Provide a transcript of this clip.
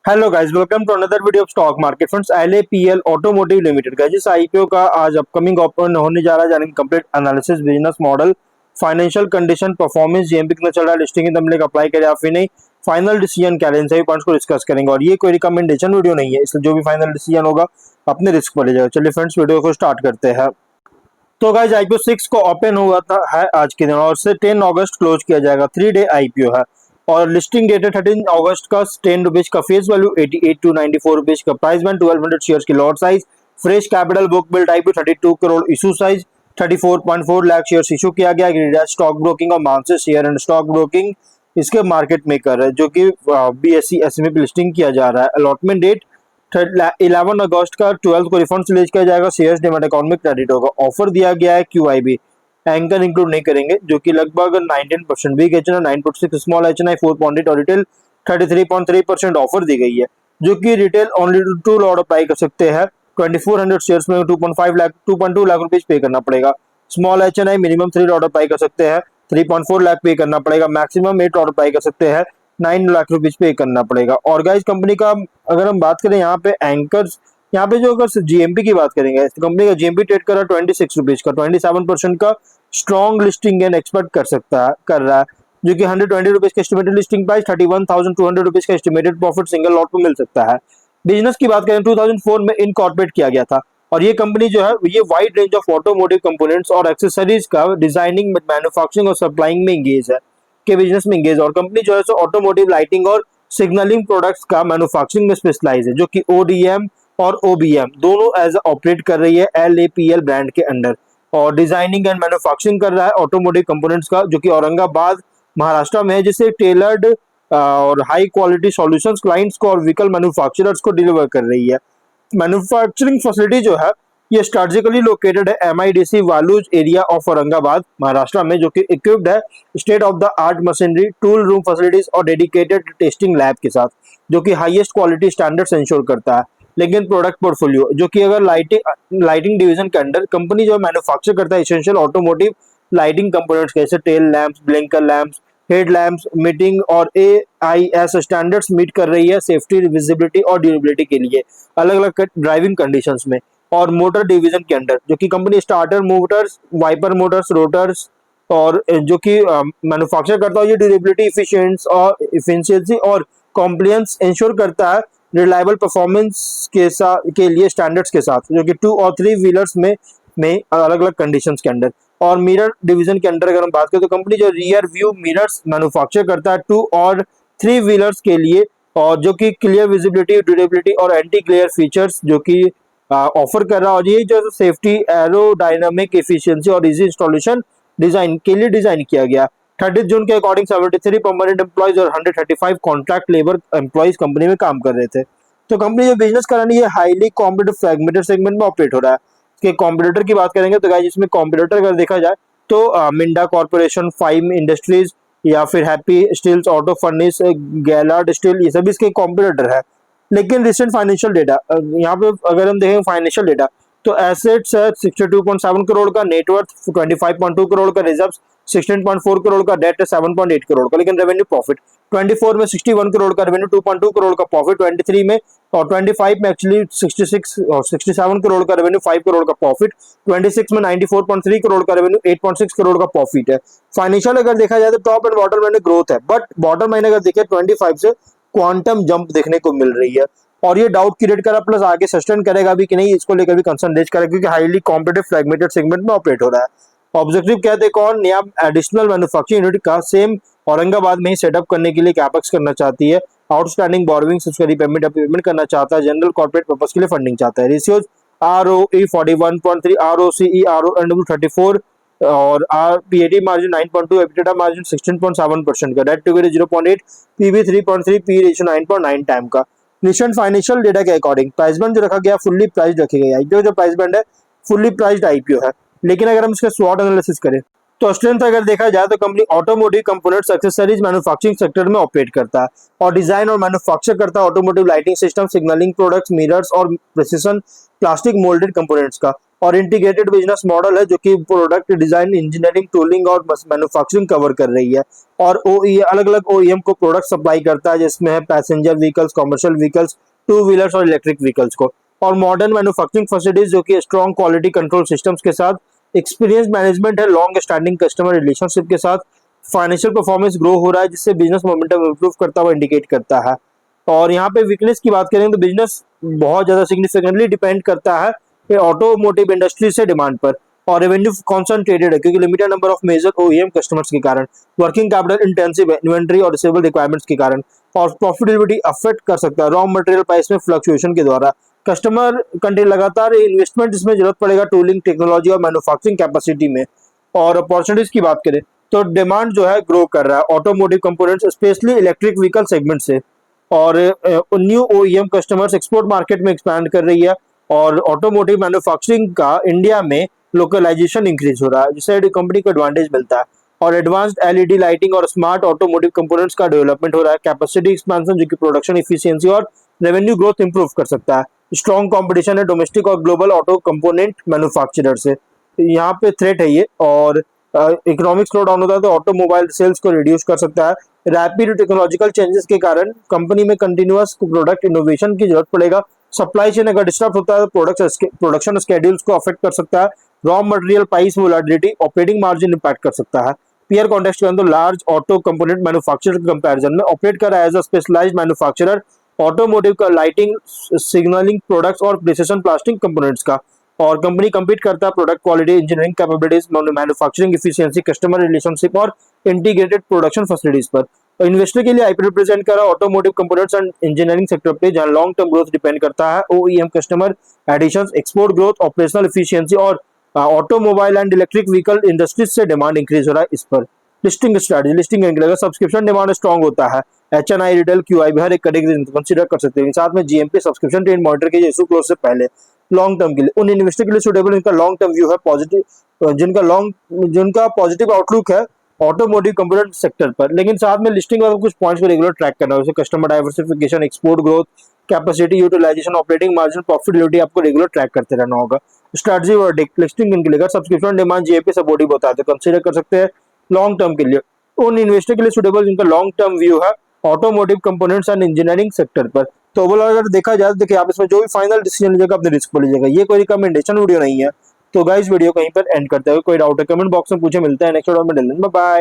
Hello guys, welcome to another video of stock market funds LAPL automotive limited. Guys, इस IPO का आज upcoming open होने जा रहा है, यानी complete analysis, business model, financial condition, performance, GMP कितना चल रहा है, लिस्टिंग तुम लोग अप्लाई करें या फिर नहीं, फाइनल डिसीजन क्या लेना, सभी पॉइंट्स को डिस्कस करेंगे। और ये कोई रिकमेंडेशन वीडियो नहीं है, इसलिए जो भी फाइनल डिसीजन होगा अपने रिस्क पर ले जाएगा। चलिए फ्रेंड्स, वीडियो को स्टार्ट करते हैं। तो गाइस, आईपीओ 6 को ओपन हुआ था है आज के दिन और से 10 अगस्त क्लोज किया जाएगा। 3 डे आईपीओ है और लिस्टिंग डेट है 13 अगस्त का। 10 रुपीज का फेस वैल्यू, 88 टू 94 रुपीज का प्राइस बैंड, 1200 शेयर्स की lot size, fresh capital book build IPO 32 crore, issue size 34.4 lakh shares issue किया गया। स्टॉक ब्रोकिंग और मानसिक शेयर एंड स्टॉक ब्रोकिंग इसके मार्केट मेकर है, जो कि बीएसई एसएमई पे लिस्टिंग किया जा रहा है। अलॉटमेंट डेट 11 अगस्त का, 12 को रिफंड रिलीज किया जाएगा। शेयर्स डिमेट अकाउंट में क्रेडिट होगा। ऑफर दिया गया है क्यूआईबी, एंकर इंक्लूड नहीं करेंगे, जो कि लगभग 19% बिग एचएनआई, 9.6 स्मॉल एचएनआई, 4.8 और रिटेल 33.3% ऑफर दी गई है, जो कि रिटेल ओनली 2 लॉट अप्लाई कर सकते हैं। 2400 शेयर्स में 2.2 लाख रुपीज पे करना पड़ेगा। Small HNI minimum 3 lot apply कर सकते हैं, 3.4 लाख पे करना पड़ेगा। मैक्सिमम 8 लॉट अप्लाई कर सकते हैं, 9 लाख रुपीज पे करना पड़ेगा। और गाइस, कंपनी का अगर हम बात करें यहाँ पे एंकर्स, यहाँ पे जो अगर जीएमपी की बात करेंगे, कंपनी का जीएमपी ट्रेड कर रहा है 26 रुपीज का, 27% का स्ट्रॉन्ग लिस्टिंग गेन एक्सपेक्ट कर रहा है, जो कि 120 रुपीज का एस्टिमेटेड लिस्टिंग प्राइस, 31,200 रुपीज का एस्टिमेटेड प्रॉफिट सिंगल लॉट पे मिल सकता है। बिजनेस की बात करें 2004 में इनकॉर्पोरेट किया गया था और ये कंपनी जो है ये wide range of automotive components और एक्सेसरीज का डिजाइनिंग, मैन्युफैक्चरिंग और सप्लाइंग में इंगेज है, के बिजनेस में इंगेज। और कंपनी जो है सो ऑटोमोटिव लाइटिंग और सिग्नलिंग प्रोडक्ट्स का मैन्युफैक्चरिंग में स्पेशलाइज है, जो कि ओडीएम और ओबीएम दोनों एज ऑपरेट कर रही है एलएपीएल ब्रांड के अंडर, और डिजाइनिंग एंड मैन्युफैक्चरिंग कर रहा है ऑटोमोटिव कंपोनेंट्स का, जो कि औरंगाबाद महाराष्ट्र में है, जिसे टेलर्ड और हाई क्वालिटी सॉल्यूशंस क्लाइंट्स को और व्हीकल मैन्युफैक्चरर्स को डिलीवर कर रही है। मैन्युफैक्चरिंग फैसिलिटी जो है ये स्ट्रेटेजिकली लोकेटेड है MIDC Waluj area of Aurangabad Maharashtra में, जो कि इक्विप्ड है state of the art machinery, tool room facilities और डेडिकेटेड टेस्टिंग लैब के साथ, जो कि हाईएस्ट क्वालिटी स्टैंडर्ड्स इंश्योर करता है। लेकिन प्रोडक्ट पोर्टफोलियो, जो कि अगर लाइटिंग डिवीजन के अंडर कंपनी जो मैन्युफैक्चर करता है एसेंशियल ऑटोमोटिव लाइटिंग कंपोनेंट्स, जैसे tail lamps, blinker lamps, head lamps, meeting और एआईएस स्टैंडर्ड्स मीट कर रही है सेफ्टी, विजिबिलिटी और ड्यूरेबिलिटी के लिए अलग अलग ड्राइविंग कंडीशंस में। और मोटर डिवीजन के अंडर, जो कि company starter motors, wiper motors, rotors और जो कि मैन्युफैक्चर करता है, ये ड्यूरेबिलिटी, इफिशिएंसी और कॉम्प्लायंस इंश्योर करता है रिलायबल परफॉर्मेंस के लिए स्टैंडर्ड्स के साथ, जो कि 2 और 3 व्हीलर्स में अलग अलग कंडीशंस के अंडर। और मिरर डिवीजन के अंडर अगर हम बात करें तो कंपनी जो रियर व्यू मिरर्स मैन्युफैक्चर करता है 2 और 3 व्हीलर्स के लिए, और जो कि क्लियर विजिबिलिटी, ड्यूरेबिलिटी और एंटी ग्लेयर फीचर्स जो कि ऑफर कर रहा है। और ये जो सेफ्टी, एरोडायनामिक एफिशिएंसी और इजी इंस्टॉलेशन डिजाइन के लिए डिजाइन किया गया। 30 जून के अकॉर्डिंग 73 परमानेंट एम्प्लॉयज और 135 कॉन्ट्रैक्ट लेबर एम्प्लॉयज कंपनी में काम कर रहे थे। तो कंपनी जो बिजनेस कर रही है हाईली कॉम्पिटिटिव फ्रैगमेंटेड सेगमेंट में ऑपरेट हो रहा है। इसके कॉम्पिटिटर की बात करेंगे तो गाइस, इसमें कॉम्पिटिटर अगर देखा जाए तो मिंडा कॉर्पोरेशन, फाइम इंडस्ट्रीज या फिर Happy Steels, Auto Furnish, Gallard Steel, ये सभी इसके कॉम्पिटिटर है। लेकिन रिसेंट फाइनेंशियल डेटा, यहाँ पे अगर हम देखें फाइनेंशियल डेटा, तो एसेट्स है 62.7 करोड़ का, नेटवर्थ 25.2 करोड़ का, रिजर्व 16.4 करोड़ का, डेट है 7.8 करोड़ का। लेकिन रेवेन्यू प्रॉफिट 24 में 61 करोड़ का रेवेन्यू, 2.2 करोड़ का प्रॉफिट 23 में, और 25 में एक्चुअली 66 और 67 करोड़ का रेवेन्यू, 5 करोड़ का प्रॉफिट, 26 में 94.3 करोड़ का रेवेन्यू, 8.6 करोड़ का प्रॉफिट है। फाइनेंशियल अगर देखा जाए तो top and bottom line growth है, बट बॉटम लाइन अगर देखें 25 से क्वांटम जंप देखने को मिल रही है, और ये डाउट क्रिएट करा, प्लस आगे सस्टेन करेगा भी कि नहीं, इसको लेकर भी कंसर्न रेज करेगा, क्योंकि हाईली कॉम्पिटिटिव फ्रैगमेंटेड सेगमेंट में ऑपरेट हो रहा है। ऑब्जेक्टिव कहते हैं कौन, नया एडिशनल मैन्युफैक्चरिंग यूनिट का सेम औरंगाबाद में ही सेटअप करने के लिए कैपेक्स करना चाहती है। आउटस्टैंडिंग बोरोइंग उसका रीपेमेंट करना चाहता है। जनरल कॉर्पोरेट पर्पस के लिए फंडिंग चाहता है। रेशियोज ROE 41.3, ROCE, RONW 34 और PAT मार्जिन 9.2, एबिटा मार्जिन 16.7% का, debt to equity 0.8, PB 3.3, P ratio 9.9 time का। रिसेंट फाइनेंशियल डेटा के अकॉर्डिंग प्राइस बैंड जो रखा गया फुल्ली प्राइस्ड रखी गई। आईपीओ जो प्राइस बैंड है फुल्ली प्राइस्ड आईपीओ है। लेकिन अगर हम इसका स्वॉट एनालिसिस करें तो स्ट्रेंथ अगर देखा जाए तो company automotive components, accessories, manufacturing sector में ऑपरेट करता है और डिजाइन और मैन्युफैक्चर करता है automotive lighting system, signalling products, mirrors और प्रिसिशन प्लास्टिक मोल्डेड कंपोनेंट्स का। और इंटीग्रेटेड बिजनेस मॉडल है जो कि प्रोडक्ट डिजाइन, इंजीनियरिंग, टूलिंग और मैन्युफैक्चरिंग कवर कर रही है। और ओई अलग अलग ओईएम को प्रोडक्ट सप्लाई करता है, जिसमें है passenger vehicles, commercial vehicles, two wheelers और इलेक्ट्रिक व्हीकल्स को। और मॉडर्न मैन्युफैक्चरिंग फैसिलिटीज जो कि स्ट्रॉन्ग क्वालिटी कंट्रोल सिस्टम्स के साथ, एक्सपीरियंस मैनेजमेंट है, लॉन्ग स्टैंडिंग कस्टमर रिलेशनशिप के साथ, फाइनेंशियल परफॉर्मेंस ग्रो हो रहा है जिससे बिजनेस मोमेंटम इंप्रूव करता हुआ इंडिकेट करता है। और यहाँ पे वीकनेस की बात करें तो बिजनेस बहुत ज्यादा सिग्निफिकेंटली डिपेंड करता है ये ऑटोमोटिव इंडस्ट्री से डिमांड पर। और रेवेन्यू कॉन्सेंट्रेटेड है क्योंकि limited number of major OEM customers के कारण, वर्किंग कैपिटल इंटेंसिव है इन्वेंट्री और रिसीवेबल रिक्वायरमेंट्स के कारण, और प्रॉफिटेबिलिटी अफेक्ट कर सकता है रॉ मटेरियल प्राइस में फ्लक्चुएशन के द्वारा। कस्टमर कंटिन्यू लगातार इन्वेस्टमेंट इसमें जरूरत पड़ेगा टूलिंग, टेक्नोलॉजी और मैन्युफैक्चरिंग कैपेसिटी में। और अपॉर्चुनिटीज की बात करें तो डिमांड जो है ग्रो कर रहा है automotive components specially electric vehicle segment से। और new OEM customers export market में एक्सपैंड कर रही है। और ऑटोमोटिव मैन्युफैक्चरिंग का इंडिया में लोकलाइजेशन इंक्रीज हो रहा है जिससे कंपनी को एडवांटेज मिलता है। और एडवांस्ड एलईडी लाइटिंग और स्मार्ट ऑटोमोटिव कंपोनेंट्स का डेवलपमेंट हो रहा है, कैपेसिटी एक्सपेंशन जो कि प्रोडक्शन इफिशियंसी और रेवेन्यू ग्रोथ इंप्रूव कर सकता है। स्ट्रॉन्ग कंपटीशन है डोमेस्टिक और ग्लोबल ऑटो कंपोनेंट मैन्युफैक्चरर से, यहाँ पे थ्रेट है ये। और इकोनॉमिक स्लो डाउन होता है तो ऑटोमोबाइल सेल्स को रिड्यूस कर सकता है। रैपिड टेक्नोलॉजिकल चेंजेस के कारण कंपनी में कंटिन्यूअस प्रोडक्ट इनोवेशन की जरूरत पड़ेगा। सप्लाई चेन अगर डिस्टर्ब होता है तो प्रोडक्शन स्केड्यूल्स को अफेक्ट कर सकता है। Raw material price volatility operating margin impact कर सकता है। पीयर कॉन्टेक्स्ट के अंदर लार्ज ऑटो कंपोनेंट मैन्युफैक्चरर के कंपैरिजन में ऑपरेट कर रहा है as a specialized manufacturer automotive का लाइटिंग, सिग्नलिंग प्रोडक्ट्स और प्रिसिशन प्लास्टिक कंपोनेंट्स का। और कंपनी कम्पीट करता है product quality, engineering capabilities, manufacturing efficiency, customer relationship और इंटीग्रेटेड प्रोडक्शन फैसिलिटीज पर। और इन्वेस्टर के लिए आईपी रिप्रेजेंट कर रहा है automotive components and engineering sector पे, जहां लॉन्ग टर्म ग्रोथ डिपेंड करता है OEM customer additions, export growth, operational efficiency और automobile and electric vehicle industries से डिमांड इंक्रीज हो रहा है इस पर। लिस्टिंग स्ट्रेटजी, लिस्टिंग एंगल, अगर सब्सक्रिप्शन डिमांड स्ट्रॉन्ग होता है, एचएनआई, रिटेल, क्यूआई भी हर एक कैटेगरी कंसीडर कर सकते हैं। साथ में जीएमपी सब्सक्रिप्शन ट्रेंड मॉनिटर कीजिए इशू क्लोज से पहले। लॉन्ग टर्म के लिए उन इन्वेस्टर के लिए सुटेबल जिनका लॉन्ग टर्म व्यू है पॉजिटिव, जिनका पॉजिटिव आउटलुक है ऑटोमोटिव कंपोनेंट सेक्टर पर। लेकिन साथ में लिस्टिंग और कुछ पॉइंट्स को रेगुलर ट्रैक करना है, जैसे customer diversification, export growth, capacity utilization, operating margin, profitability आपको रेगुलर ट्रैक करते रहना होगा। स्ट्रेटजी और लिस्टिंग के लिए सब्सक्रिप्शन डिमांड जीएपी सपोर्टिव होता है तो कंसीडर कर सकते हैं लॉन्ग टर्म के लिए उन इन्वेस्टर के लिए सुटेबल जिनका लॉन्ग टर्म व्यू है automotive components and engineering sector पर। तो ओवरऑल अगर देखा जाए तो देखिए आप इसमें जो भी फाइनल डिसीजन लीजिएगा अपने रिस्क पर लीजिएगा, ये कोई रिकमेंडेशन वीडियो नहीं है। तो गाइस वीडियो कहीं पर एंड करते हैं, कोई डाउट है कमेंट बॉक्स में पूछे, मिलते हैं नेक्स्ट वीडियो में, बाय बाय।